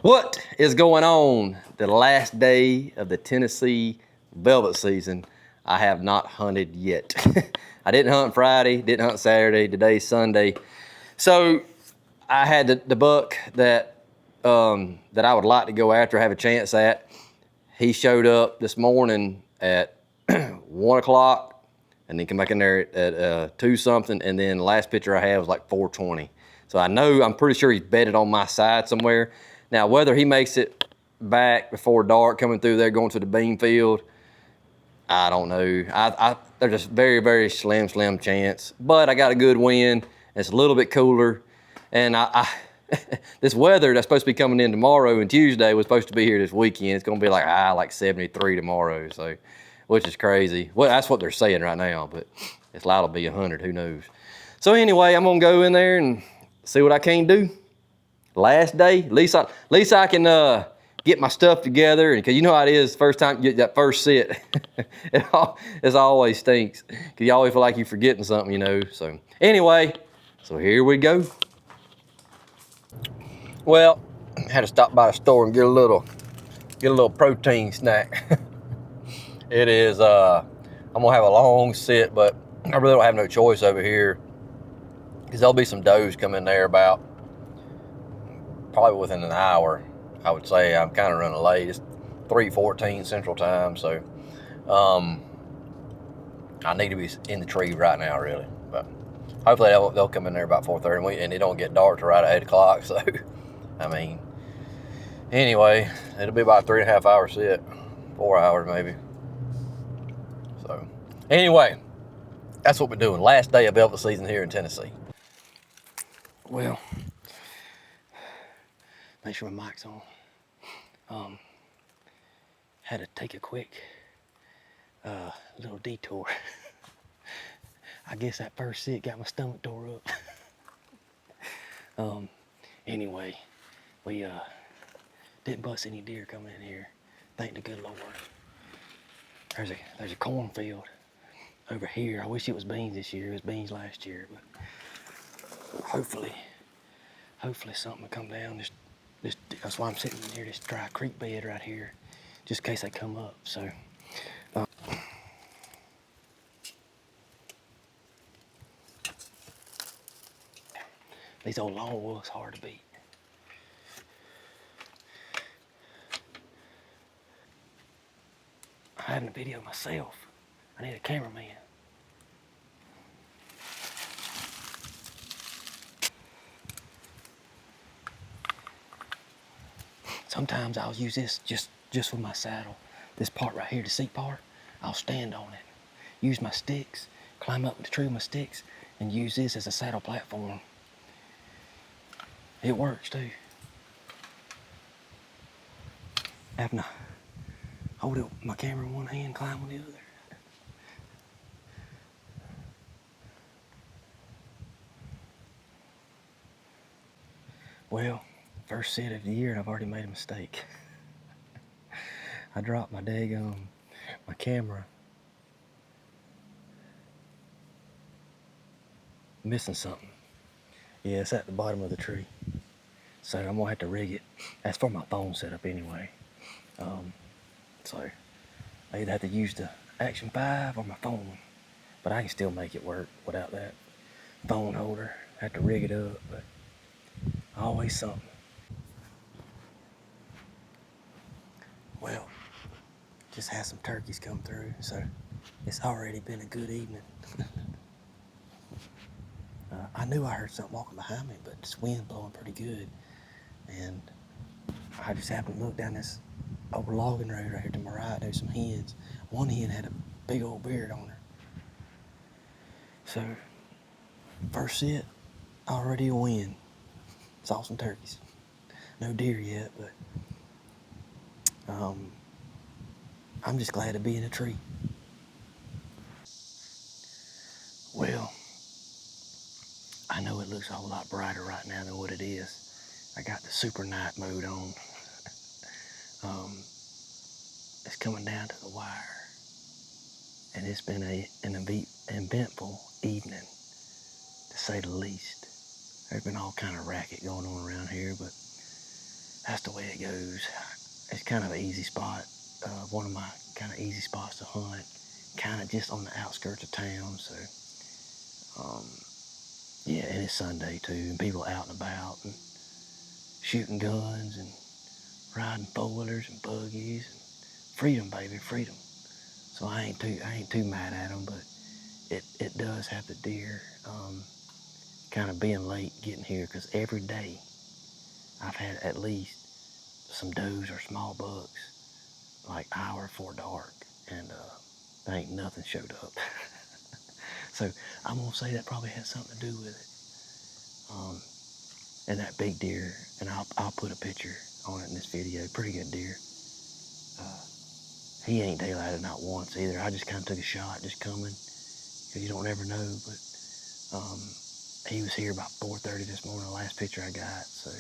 What is going on? The last day of the Tennessee velvet season. I have not hunted yet. I didn't hunt Friday, didn't hunt Saturday. Today's Sunday. So I had the buck that I would like to go after, have a chance at. He showed up this morning at 1 o'clock and then come back in there at 2 something. And then the last picture I had was like 4:20. So I'm pretty sure he's bedded on my side somewhere. Now, whether he makes it back before dark coming through there going to the bean field, I don't know. There's just very, very slim chance. But I got a good wind. It's a little bit cooler. And this weather that's supposed to be coming in tomorrow and Tuesday was supposed to be here this weekend. It's going to be like 73 tomorrow. So, which is crazy. Well, that's what they're saying right now, but it's liable to be 100. Who knows? So anyway, I'm going to go in there and see what I can do. Last day, at least I can get my stuff together, and because you know how it is, first time you get that first sit, it always stinks because you always feel like you're forgetting something, you know. So anyway, so here we go. Well, I had to stop by the store and get a little protein snack. It is I'm gonna have a long sit, but I really don't have no choice over here because there'll be some does come in there about probably within an hour. I would say I'm kind of running late. It's 3:14 Central Time, so I need to be in the tree right now, really. But hopefully they'll come in there about 4:30, and it don't get dark till right at 8 o'clock. So, I mean, anyway, it'll be about a 3.5 hour sit, 4 hours maybe. So, anyway, that's what we're doing. Last day of velvet season here in Tennessee. Well, make sure my mic's on. Had to take a quick little detour. I guess that first sit got my stomach tore up. Anyway, we didn't bust any deer coming in here. Thank the good Lord. There's a cornfield over here. I wish it was beans this year. It was beans last year, but hopefully something will come down. That's why I'm sitting near this dry creek bed right here, just in case they come up. So. These old long wolves hard to beat. I'm having a video myself. I need a cameraman. Sometimes I'll use this just for my saddle. This part right here, the seat part, I'll stand on it. Use my sticks, climb up the tree with my sticks, and use this as a saddle platform. It works too. Having to hold it, my camera in one hand, climb with the other. Well, first sit of the year and I've already made a mistake. I dropped my my camera. Missing something. Yeah, it's at the bottom of the tree. So I'm gonna have to rig it. That's for my phone setup anyway. So I either have to use the Action 5 or my phone, but I can still make it work without that phone holder. I have to rig it up, but always something. Well, just had some turkeys come through, so it's already been a good evening. I knew I heard something walking behind me, but this wind blowing pretty good, and I just happened to look down this old logging road right here to my right. There's some hens. One hen had a big old beard on her. So, first sit, already a win. Saw some turkeys. No deer yet, but I'm just glad to be in a tree. Well, I know it looks a whole lot brighter right now than what it is. I got the super night mode on. It's coming down to the wire. And it's been an eventful evening, to say the least. There's been all kind of racket going on around here, but that's the way it goes. It's kind of an easy spot. One of my kind of easy spots to hunt. Kind of just on the outskirts of town. So, yeah, and it's Sunday too, and people out and about and shooting guns and riding four-wheelers and buggies. And freedom, baby, freedom. So I ain't too mad at them, but it does have the deer kind of being late getting here, because every day I've had at least some does or small bucks like hour before dark, and there ain't nothing showed up. So I'm gonna say that probably has something to do with it. And that big deer, and I'll put a picture on it in this video. Pretty good deer. He ain't daylighted not once either. I just kind of took a shot just coming, because you don't ever know. But he was here about 4:30 this morning, the last picture I got. So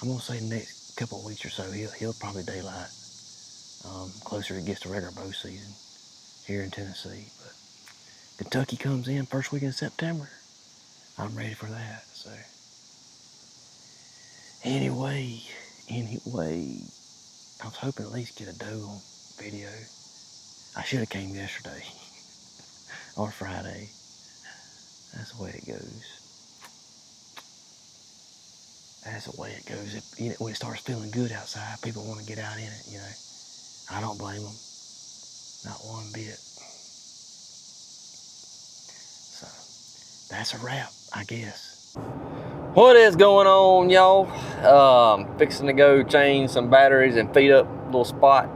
I'm gonna say the next couple of weeks or so he'll probably daylight closer it gets to regular bow season here in Tennessee. But Kentucky comes in first week in September. I'm ready for that. So anyway, I was hoping at least get a doe on video. I should have came yesterday or Friday. That's the way it goes. That's the way it goes. When it starts feeling good outside, people want to get out in it, you know. I don't blame them. Not one bit. So, that's a wrap, I guess. What is going on, y'all? Fixing to go change some batteries and feed up a little spot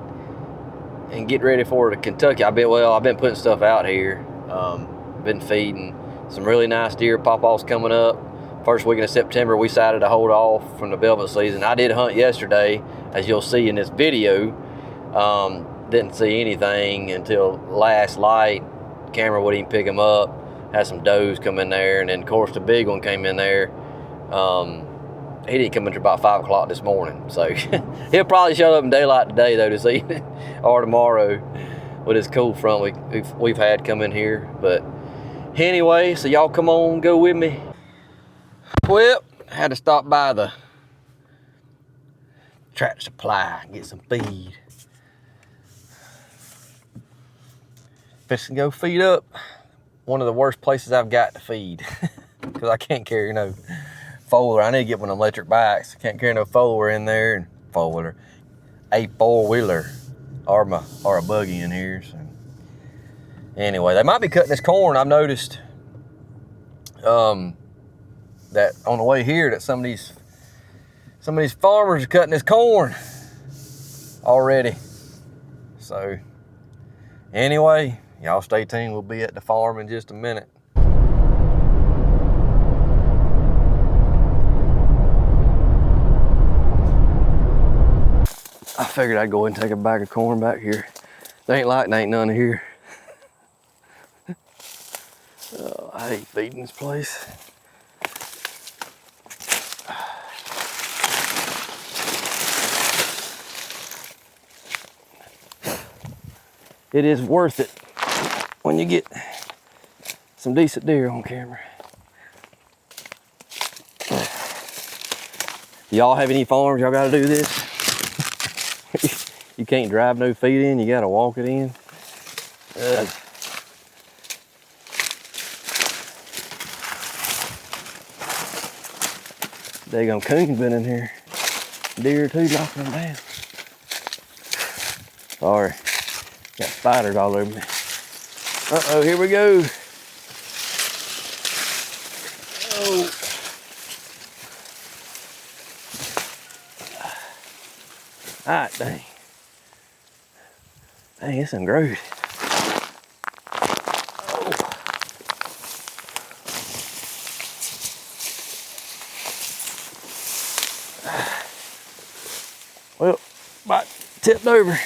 and get ready for the Kentucky. I've been putting stuff out here. Been feeding some really nice deer. Pawpaw's coming up. First weekend of September, we decided to hold off from the velvet season. I did hunt yesterday, as you'll see in this video. Didn't see anything until last light. Camera wouldn't even pick them up. Had some does come in there, and then of course the big one came in there. He didn't come in until about 5 o'clock this morning. So he'll probably show up in daylight today though, this evening or tomorrow with his cool front we've had come in here. But anyway, so y'all come on, go with me. Well, I had to stop by the Tractor Supply and get some feed. Fixing to go feed up one of the worst places I've got to feed, because I can't carry no four-wheeler. I need to get one of them electric bikes. I can't carry no four-wheeler in there, and a four-wheeler or a buggy in here. So anyway, they might be cutting this corn. I've noticed that on the way here that some of these farmers are cutting this corn already. So anyway, y'all stay tuned. We'll be at the farm in just a minute. I figured I'd go and take a bag of corn back here. They ain't none here. Oh, I hate feeding this place. It is worth it when you get some decent deer on camera. Y'all have any farms y'all gotta do this? You can't drive no feed in, you gotta walk it in. Daggone coon's been in here. Deer too, knocking them down. Sorry, got spiders all over me. Uh-oh, here we go. Oh. Ah, dang. Dang, it's some growth. Oh. Well, about tipped over.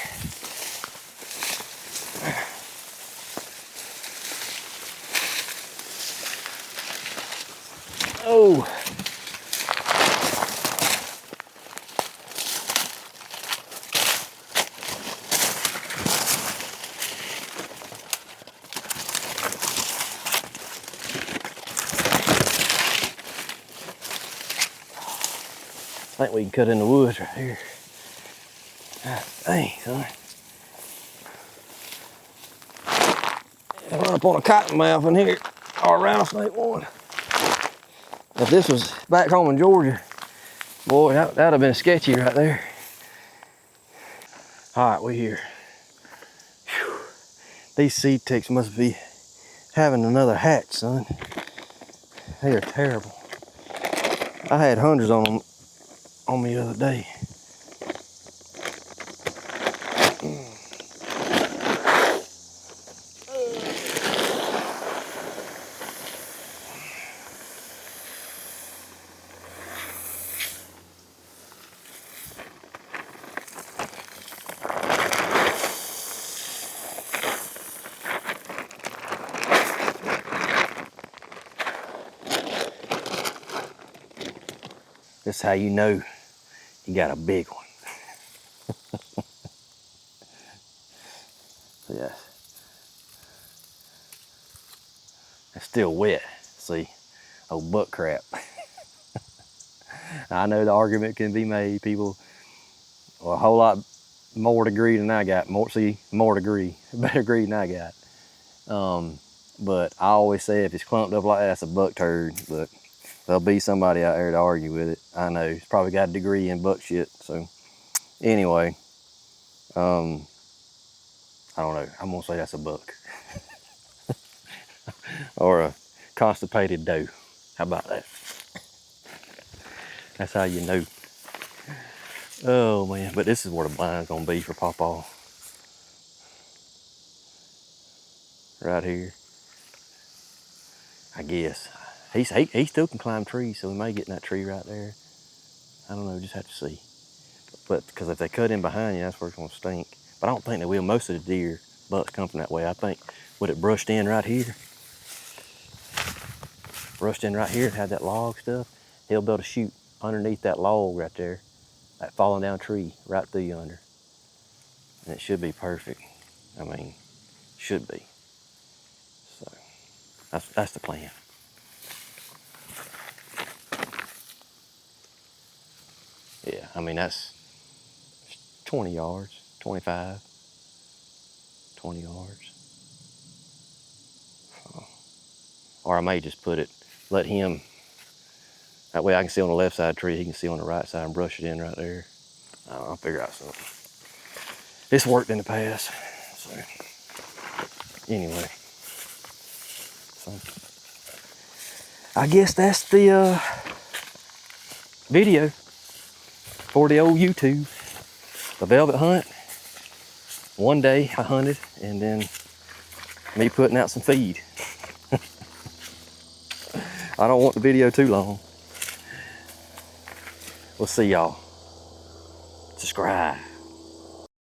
Oh. think we can cut in the woods right here. God dang, son. I run up on a cottonmouth in here, or a rattlesnake one. If this was back home in Georgia, boy, that'd have been sketchy right there. All right, we here. Whew. These seed ticks must be having another hatch, son. They are terrible. I had hundreds on them on me the other day. This is how you know you got a big one. Yeah. It's still wet. See, old butt crap. I know the argument can be made. People are a whole lot more degree than I got. More degree, better degree than I got. But I always say if it's clumped up like that, it's a buck turd. But there'll be somebody out there to argue with it. I know. It's probably got a degree in buck shit. So anyway, I don't know. I'm gonna say that's a buck. Or a constipated doe. How about that? That's how you know. Oh man, but this is where the blind's gonna be for Pawpaw. Right here. I guess. He still can climb trees, so we may get in that tree right there. I don't know, just have to see. But because if they cut in behind you, that's where it's gonna stink. But I don't think they will. Most of the deer bucks come from that way. I think with it brushed in right here, had that log stuff, he'll be able to shoot underneath that log right there, that falling down tree right through yonder. And it should be perfect. I mean, should be. So that's the plan. Yeah, I mean, that's 20 yards, 25, 20 yards. Or I may just let him, that way I can see on the left side of the tree, he can see on the right side and brush it in right there. I'll figure out something. It's worked in the past, so anyway. So I guess that's the video for the old YouTube. The velvet hunt. One day I hunted, and then me putting out some feed. I don't want the video too long. We'll see y'all. Subscribe.